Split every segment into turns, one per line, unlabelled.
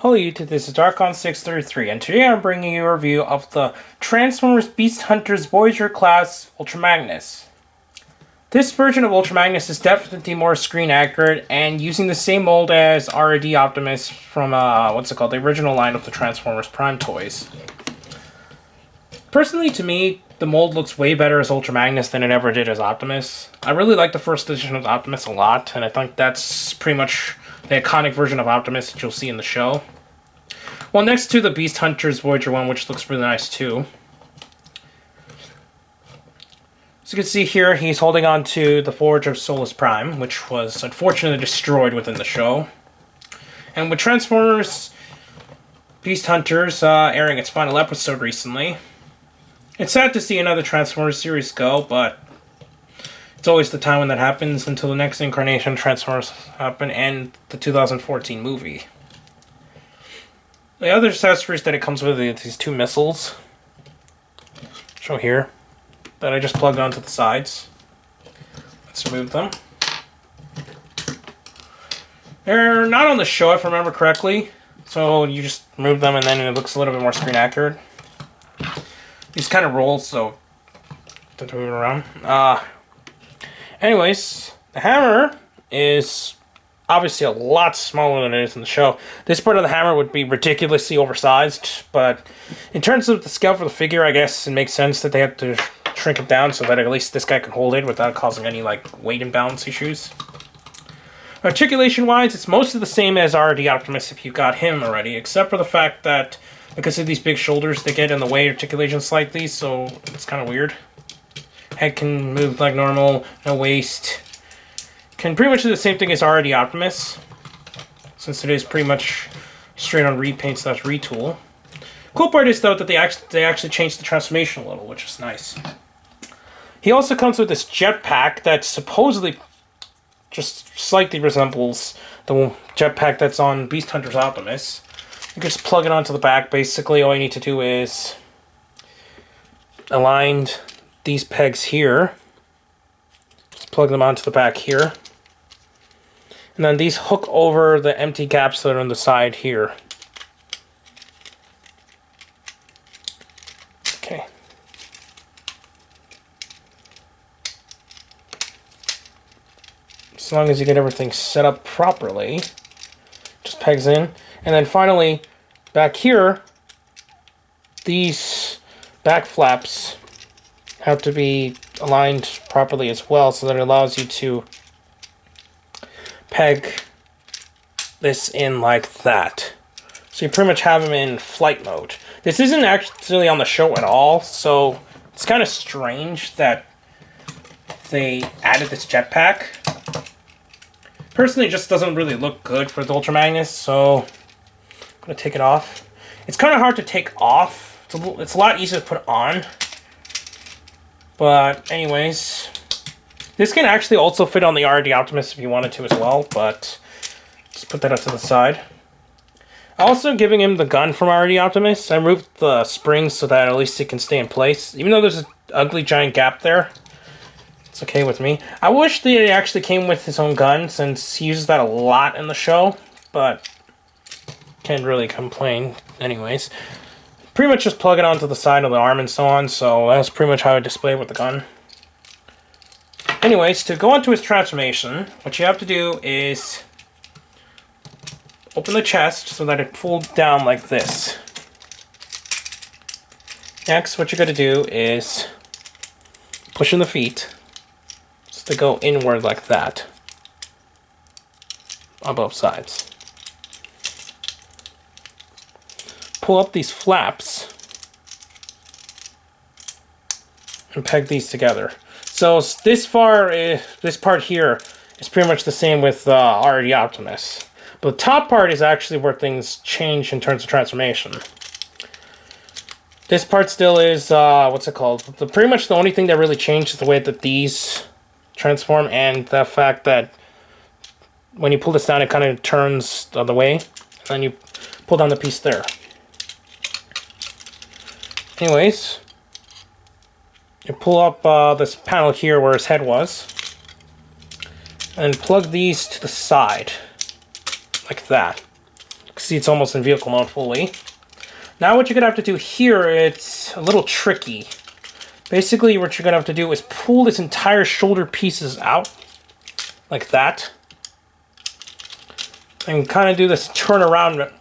Hello YouTube, this is Darkon633, and today I'm bringing you a review of the Transformers Beast Hunters Voyager class Ultra Magnus. This version of Ultra Magnus is definitely more screen accurate and using the same mold as Retools Optimus from, the original line of the Transformers Prime toys. Personally, to me, the mold looks way better as Ultra Magnus than it ever did as Optimus. I really like the first edition of Optimus a lot, and I think that's pretty much the iconic version of Optimus that you'll see in the show. Well, next to the Beast Hunters Voyager one, which looks really nice too. So you can see here, he's holding on to the Forge of Solus Prime, which was unfortunately destroyed within the show. And with Transformers Beast Hunters airing its final episode recently, it's sad to see another Transformers series go, but it's always the time when that happens until the next incarnation of Transformers happen and the 2014 movie. The other accessories that it comes with are these two missiles. Show here. That I just plugged onto the sides. Let's remove them. They're not on the show if I remember correctly. So you just remove them and then it looks a little bit more screen accurate. These kind of roll, so don't move it around. Anyways, the hammer is obviously a lot smaller than it is in the show. This part of the hammer would be ridiculously oversized, but in terms of the scale for the figure, I guess it makes sense that they have to shrink it down so that at least this guy can hold it without causing any weight imbalance issues. Articulation-wise, it's mostly the same as Retools Optimus if you got him already, except for the fact that because of these big shoulders, they get in the way of articulation slightly, so it's kind of weird. Head can move like normal, no waist. Can pretty much do the same thing as Retools Optimus, since it is pretty much straight on repaint / retool. Cool part is though that they actually changed the transformation a little, which is nice. He also comes with this jetpack that supposedly just slightly resembles the jetpack that's on Beast Hunters Optimus. You can just plug it onto the back. Basically, all you need to do is align these pegs here. Just plug them onto the back here. And then these hook over the empty gaps that are on the side here. Okay. As long as you get everything set up properly, just pegs in. And then finally, back here, these back flaps have to be aligned properly as well, so that it allows you to peg this in like that. So you pretty much have them in flight mode. This isn't actually on the show at all, so it's kind of strange that they added this jetpack. Personally, it just doesn't really look good for the Ultra Magnus, so I'm going to take it off. It's kind of hard to take off. It's a lot easier to put on. But anyways, this can actually also fit on the Retools Optimus if you wanted to as well, but just put that up to the side. Also giving him the gun from Retools Optimus. I removed the springs so that at least it can stay in place. Even though there's an ugly giant gap there, it's okay with me. I wish that it actually came with his own gun, since he uses that a lot in the show, but can't really complain anyways. Pretty much just plug it onto the side of the arm and so on, so that's pretty much how I display it with the gun. Anyways, to go onto his transformation, what you have to do is open the chest so that it folds down like this. Next, what you're going to do is push in the feet so they go inward like that on both sides. Pull up these flaps and peg these together. So this part here is pretty much the same with Retools Optimus. But the top part is actually where things change in terms of transformation. This part still is, pretty much the only thing that really changed is the way that these transform, and the fact that when you pull this down, it kind of turns the other way. And then you pull down the piece there. Anyways, you pull up this panel here where his head was, and plug these to the side, like that. see it's almost in vehicle mode fully. Now what you're going to have to do here, it's a little tricky. Basically what you're going to have to do is pull this entire shoulder pieces out, like that. And kind of do this turn around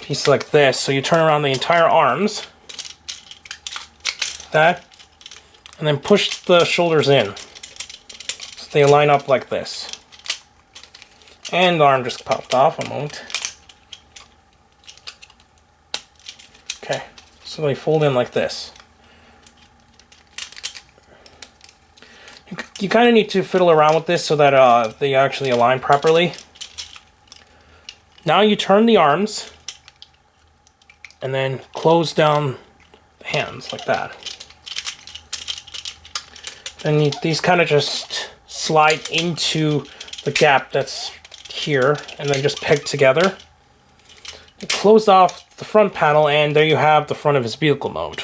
piece like this. So you turn around the entire arms, like that, and then push the shoulders in. So they line up like this. And the arm just popped off, a moment. Okay, so they fold in like this. You kind of need to fiddle around with this so that they actually align properly. Now you turn the arms and then close down the hands like that. Then these kind of just slide into the gap that's here and then just peg together. You close off the front panel and there you have the front of his vehicle mode.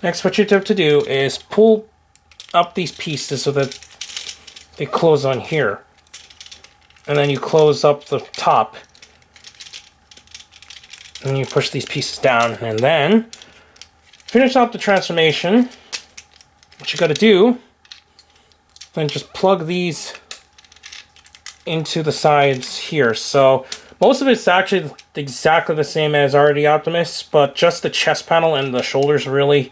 Next, what you have to do is pull up these pieces so that they close on here. And then you close up the top. And you push these pieces down. And then finish out the transformation. What you got to do, then just plug these into the sides here. So most of it's actually exactly the same as RD Optimus, but just the chest panel and the shoulders really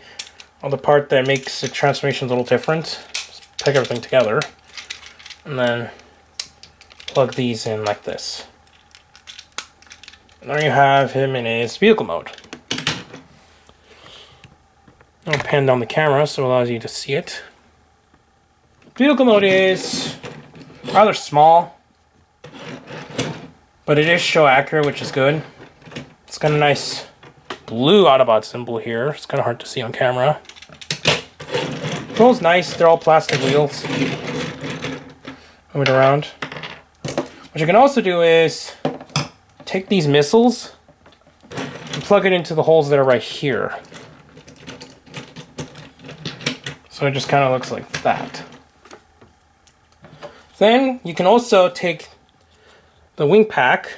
are the part that makes the transformation a little different. Just peg everything together and then plug these in like this. And there you have him in his vehicle mode. I'll pan down the camera so it allows you to see it. Vehicle mode is rather small, but it is show accurate, which is good. It's got a nice blue Autobot symbol here. It's kind of hard to see on camera. Wheels nice. They're all plastic wheels. Move it around. What you can also do is take these missiles and plug it into the holes that are right here. So it just kind of looks like that. Then you can also take the wing pack,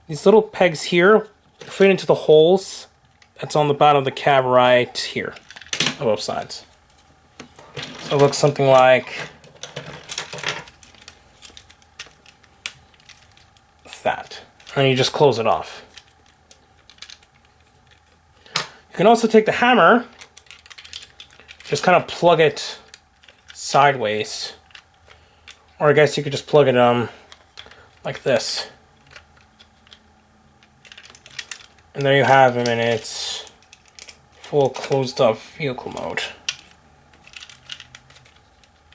these little pegs here, fit into the holes that's on the bottom of the cab right here, on both sides. So it looks something like that. And you just close it off. You can also take the hammer, just kind of plug it sideways. Or I guess you could just plug it like this. And there you have him in its full closed up vehicle mode.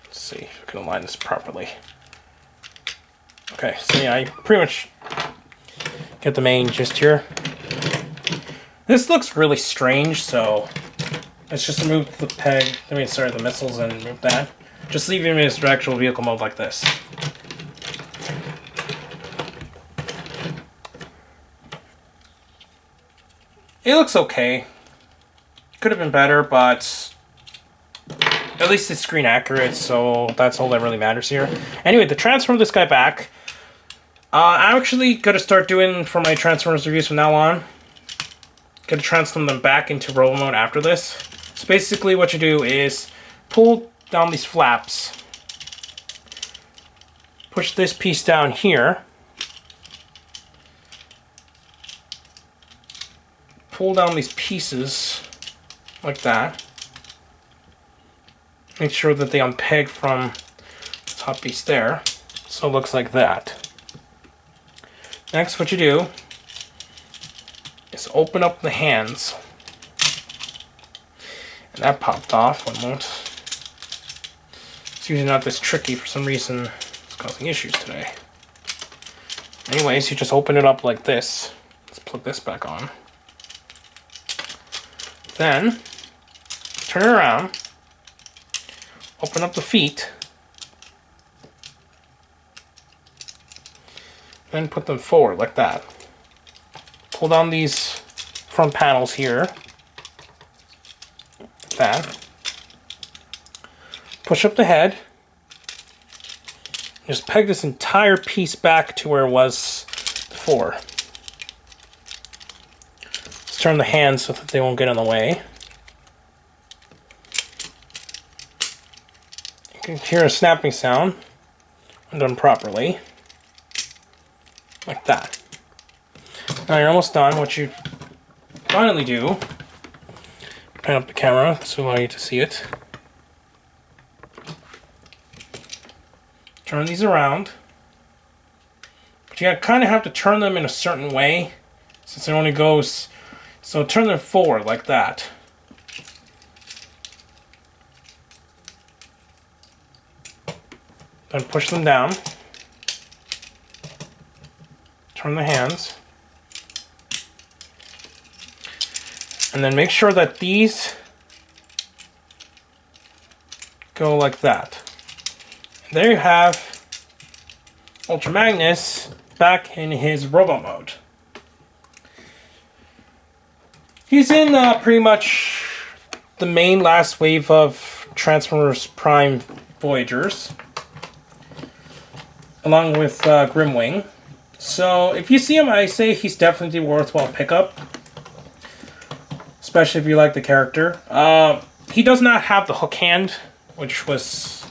Let's see if I can align this properly. Okay, so yeah, I pretty much get the main gist here. This looks really strange, so let's just remove the peg, the missiles and remove that. Just leave him in his actual vehicle mode like this. It looks okay. Could have been better, but at least it's screen accurate, so that's all that really matters here. Anyway, to transform this guy back, I'm actually going to start doing for my Transformers reviews from now on. Going to transform them back into robo mode after this. So basically what you do is pull down these flaps, push this piece down here, pull down these pieces like that, make sure that they unpeg from the top piece there, so it looks like that. Next, what you do is open up the hands, and that popped off one moment. It's usually not this tricky. For some reason, it's causing issues today. Anyways, you just open it up like this. Let's plug this back on. Then, turn it around. Open up the feet. Then put them forward like that. Pull down these front panels here. Like that. Push up the head, Just peg this entire piece back to where it was before. Let's turn the hands so that they won't get in the way. You can hear a snapping sound when done properly. Like that. Now you're almost done. What you finally do, pan up the camera so I get to see it. Turn these around. But you kind of have to turn them in a certain way since it only goes... So turn them forward like that. Then push them down. Turn the hands. And then make sure that these go like that. And there you have Ultra Magnus back in his robot mode. He's in pretty much the main last wave of Transformers Prime Voyagers, along with Grimwing. So if you see him, I say he's definitely a worthwhile pickup, especially if you like the character. He does not have the hook hand, which was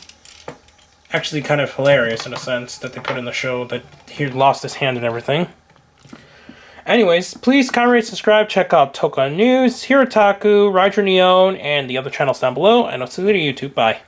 actually kind of hilarious in a sense that they put in the show that he lost his hand and everything. Anyways, please comment, rate, subscribe, check out Toka News, Hirotaku, Roger Neon, and the other channels down below, and I'll see you later, YouTube. Bye.